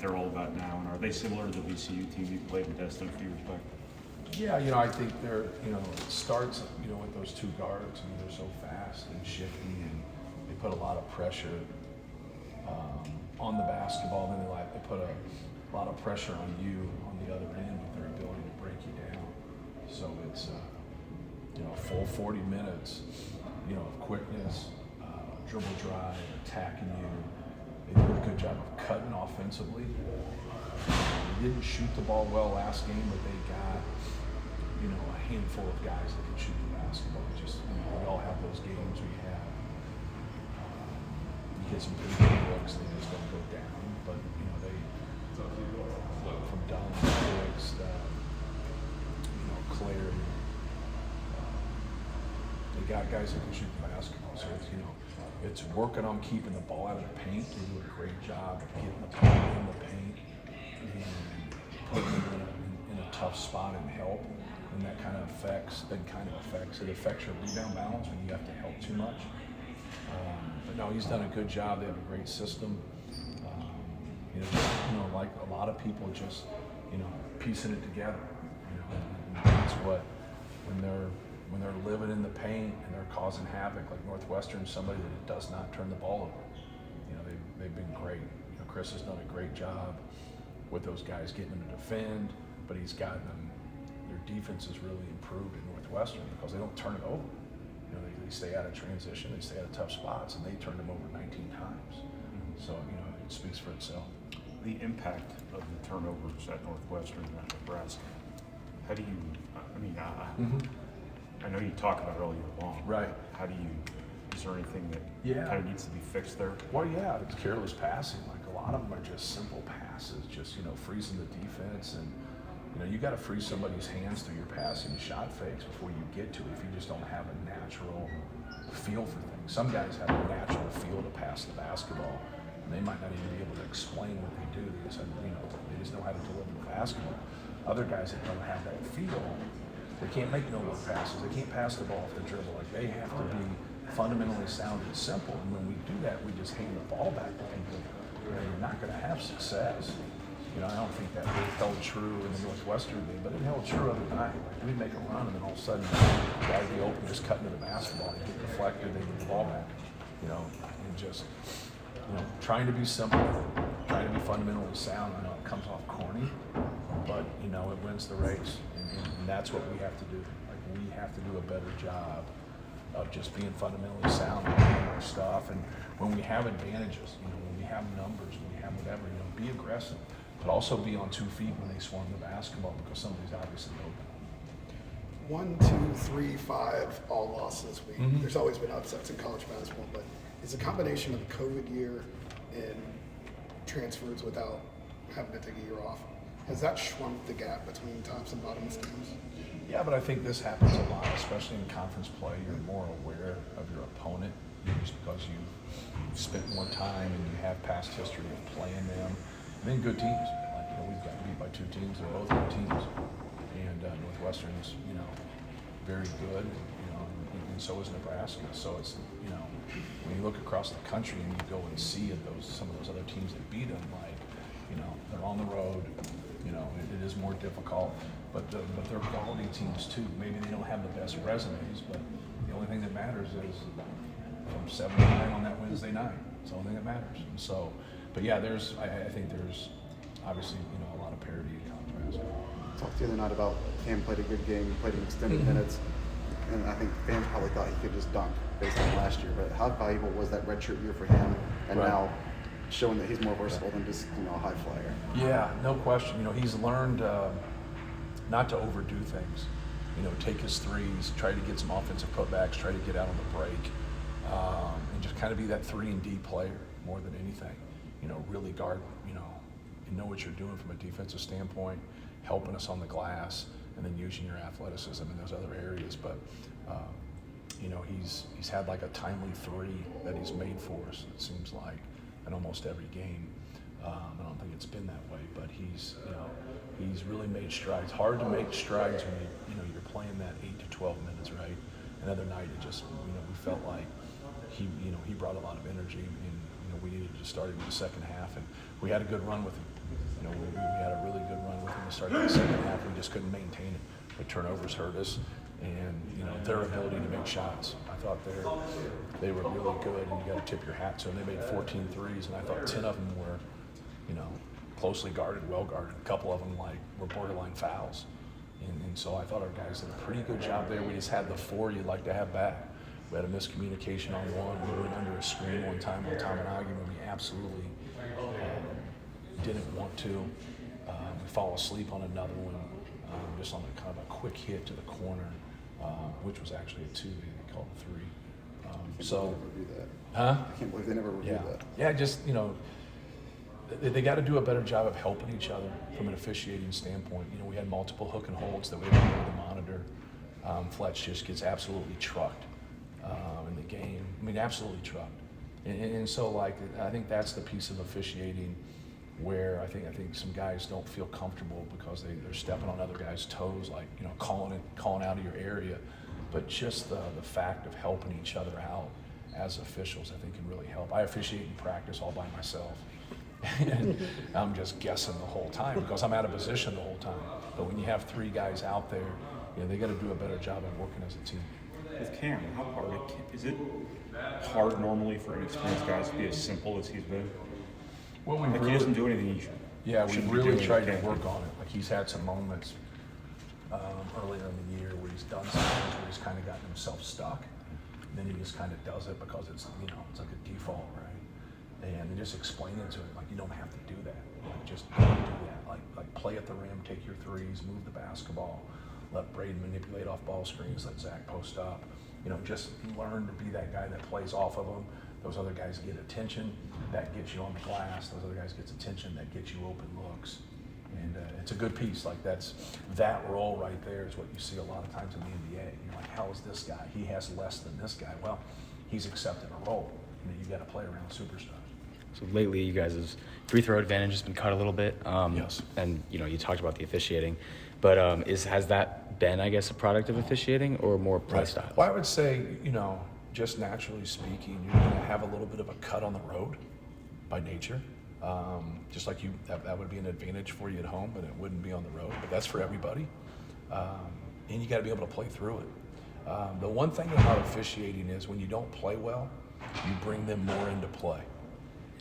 they're all about now, and are they similar to the VCU team you played in Destin a few years back? Yeah, I think they're, it starts, with those two guards. They're so fast and shifty, and they put a lot of pressure on the basketball. Then they put a lot of pressure on you on the other end with their ability to break you down. So it's, full 40 minutes, of quickness, dribble drive, attacking you. They did a good job of cutting offensively. They didn't shoot the ball well last game, but they got, a handful of guys that can shoot the basketball. We all have those games where you have, you get some pretty good looks, they just don't go down. But, they, from Don Hicks, Claire, they got guys that can shoot the basketball. So it's, it's working on keeping the ball out of the paint. They do a great job of getting the ball in the paint and putting them in a tough spot and help. And that kind of affects it affects your rebound balance when you have to help too much. But no, he's done a good job. They have a great system. Like a lot of people, just piecing it together. And that's what when they're living in the paint and they're causing havoc, like Northwestern, somebody that does not turn the ball over. They've been great. Chris has done a great job with those guys getting them to defend, but he's gotten them. Their defense has really improved at Northwestern because they don't turn it over. They stay out of transition, they stay out of tough spots, and they turn them over 19 times. So it speaks for itself. The impact of the turnovers at Northwestern and at Nebraska. How do you? I know you talk about it all year long. Right. How do you? Is there anything that kind of needs to be fixed there? Well, yeah, it's careless passing. Like a lot of them are just simple passes, just freezing the defense, and you got to freeze somebody's hands through your passing shot fakes before you get to it. If you just don't have a natural feel for things, some guys have a natural feel to pass the basketball, and they might not even be able to explain what they do. They just know how to deliver the basketball. Other guys that don't have that feel, they can't make no-look passes. They can't pass the ball off the dribble. Like they have to be fundamentally sound and simple. And when we do that, we just hand the ball back to people. You're not going to have success. I don't think that held true in the Northwestern game, but it held true other night. Like we'd make a run, and then all of a sudden, guys be open, just cutting to the basketball, and get deflected, they get the ball back. And just trying to be simple, trying to be fundamentally sound. I know it comes off corny, but it wins the race, and that's what we have to do. Like we have to do a better job of just being fundamentally sound and doing our stuff. And when we have advantages, when we have numbers, when we have whatever, be aggressive, but also be on 2 feet when they swung the basketball because somebody's obviously open. 1, 2, 3, 5 all lost this week. There's always been upsets in college basketball, but it's a combination of the COVID year and transfers without having to take a year off. Has that shrunk the gap between tops and bottoms teams? Yeah, but I think this happens a lot, especially in conference play. You're more aware of your opponent just because you've spent more time and you have past history of playing them. And then good teams. Like, we've gotten beat by 2 teams. They're both good teams. And Northwestern's, very good, and so is Nebraska. So it's, when you look across the country and you go and see some of those other teams that beat them, like, they're on the road. It is more difficult, but they're quality teams too. Maybe they don't have the best resumes, but the only thing that matters is from 7 to 9 on that Wednesday night. It's the only thing that matters. And so, but yeah, I think there's obviously a lot of parity and contrast. Talked the other night about Cam played a good game, he played in extended minutes, and I think fans probably thought he could just dunk based on last year. But how valuable was that redshirt year for him, and now showing that he's more versatile than just a high flyer? Yeah, no question. He's learned not to overdo things. Take his threes, try to get some offensive putbacks, try to get out on the break, and just kind of be that 3-and-D player more than anything. Really guard. You know what you're doing from a defensive standpoint, helping us on the glass, and then using your athleticism in those other areas. But he's had like a timely 3 that he's made for us. It seems like in almost every game. I don't think it's been that way, but he's really made strides. Hard to make strides when you're playing that 8 to 12 minutes, right? Another night it just we felt like he brought a lot of energy, and we needed to start him in the second half, and we had a good run with him. we had a really good run with them to start the second half. We just couldn't maintain it. The turnovers hurt us, and their ability to make shots. I thought they were really good, and you got to tip your hat to them. They made 14 threes, and I thought 10 of them were, closely guarded, well guarded. A couple of them were borderline fouls, and so I thought our guys did a pretty good job there. We just had the 4 you'd like to have back. We had a miscommunication on one. We went under a screen one time on Tominaga when we absolutely didn't want to. We fall asleep on another one, just on a kind of a quick hit to the corner, which was actually a 2. They called a 3. I can't believe they never reviewed that. Yeah, just they got to do a better job of helping each other from an officiating standpoint. We had multiple hook and holds that we had to monitor. Fletch just gets absolutely trucked in the game. I mean, absolutely trucked. And so, I think that's the piece of officiating where I think some guys don't feel comfortable because they're stepping on other guys' toes, calling out of your area. But just the fact of helping each other out as officials, I think, can really help. I officiate in practice all by myself. And I'm just guessing the whole time because I'm out of position the whole time. But when you have 3 guys out there, they got to do a better job of working as a team. With Cam, how hard is it hard normally for inexperienced guys to be as simple as he's been? Well, he doesn't do anything he should. Yeah, we really tried to work on it. He's had some moments earlier in the year where he's done some things where he's kind of gotten himself stuck. And then he just kind of does it because it's it's like a default, right? And they just explain it to him, you don't have to do that. Just don't do that. Play at the rim, take your threes, move the basketball, let Braden manipulate off ball screens, let Zach post up. Just learn to be that guy that plays off of them. Those other guys get attention, that gets you on the glass. Those other guys gets attention, that gets you open looks. And it's a good piece. That role right there is what you see a lot of times in the NBA. You're like, how is this guy? He has less than this guy. Well, he's accepted a role. You got to play around superstars. So lately, you guys' free throw advantage has been cut a little bit. Yes. And you talked about the officiating, but has that been, I guess, a product of officiating or more play style? Well, I would say, just naturally speaking, you're going to have a little bit of a cut on the road by nature. Just like that would be an advantage for you at home, but it wouldn't be on the road. But that's for everybody, and you got to be able to play through it. The one thing about officiating is when you don't play well, you bring them more into play.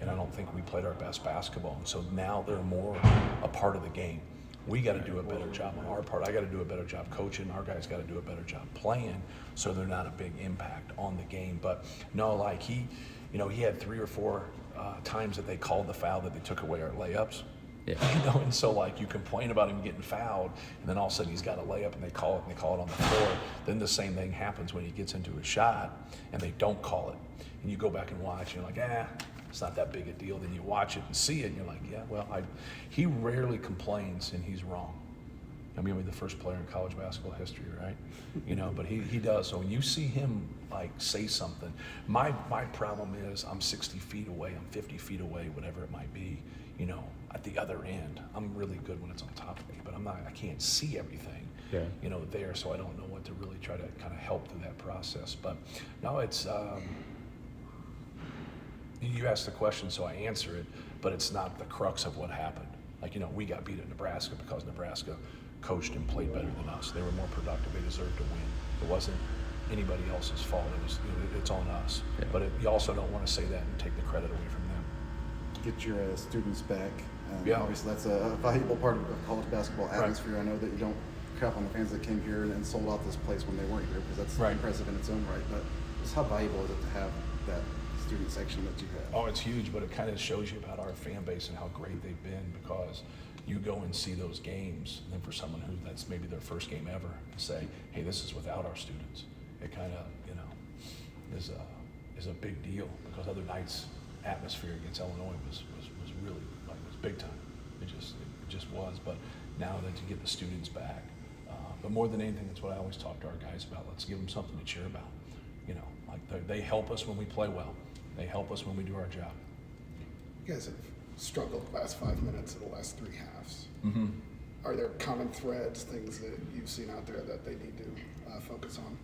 And I don't think we played our best basketball. And so now they're more a part of the game. We got to do a better job on our part. I got to do a better job coaching. Our guys got to do a better job playing so they're not a big impact on the game. But no, he had 3 or 4 times that they called the foul that they took away our layups. Yeah. And so you complain about him getting fouled, and then all of a sudden he's got a layup and they call it on the floor. Then the same thing happens when he gets into a shot and they don't call it. And you go back and watch and you're like, it's not that big a deal. Then you watch it and see it and you're like, he rarely complains and he's wrong. I mean, we're the first player in college basketball history, right? But he does. So when you see him say something, my problem is I'm 60 feet away, I'm 50 feet away, whatever it might be, at the other end. I'm really good when it's on top of me, but I can't see everything, there. So I don't know what to really try to kind of help through that process. But no, it's, you asked the question, so I answer it, but it's not the crux of what happened. We got beat at Nebraska because Nebraska coached and played better than us. They were more productive. They deserved to win. It wasn't anybody else's fault. It was, it's on us. Yeah. But you also don't want to say that and take the credit away from them. Get your students back. Yeah. Obviously, that's a valuable part of college basketball atmosphere. Right. I know that you don't crap on the fans that came here and sold out this place when they weren't here, because that's impressive in its own right. But just how valuable is it to have that student section that you have? Oh, it's huge, but it kind of shows you about our fan base and how great they've been, because you go and see those games, and for someone who that's maybe their first game ever, and say, hey, this is without our students. It kind of, is a big deal, because other nights' atmosphere against Illinois was really, was big time. It just was. But now that you get the students back, but more than anything, that's what I always talk to our guys about. Let's give them something to cheer about. They help us when we play well. They help us when we do our job. You guys have struggled the last 5 minutes of the last 3 halves. Mm-hmm. Are there common threads, things that you've seen out there that they need to focus on?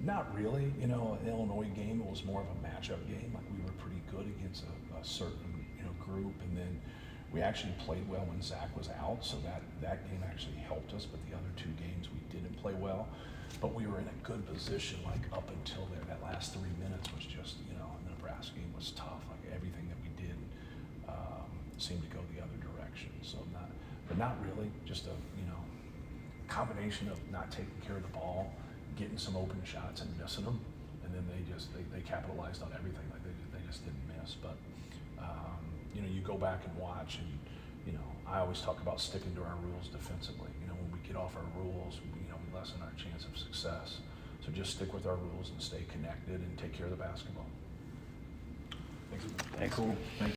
Not really. An Illinois game, it was more of a matchup game. We were pretty good against a certain group, and then We actually played well when Zach was out, so that game actually helped us, but the other 2 games we didn't play well. But we were in a good position, like up until there. That last 3 minutes was just, you know, the Nebraska game was tough. Like everything that we did seemed to go the other direction. So not really, just a, you know, combination of not taking care of the ball, getting some open shots and missing them, and then they capitalized on everything. Like they just didn't miss. But you know, you go back and watch, and you know, I always talk about sticking to our rules defensively. You know, when we get off our rules, you know, we lessen our chance of success. So just stick with our rules and stay connected and take care of the basketball. Thanks. Thanks. Cool. Thank you.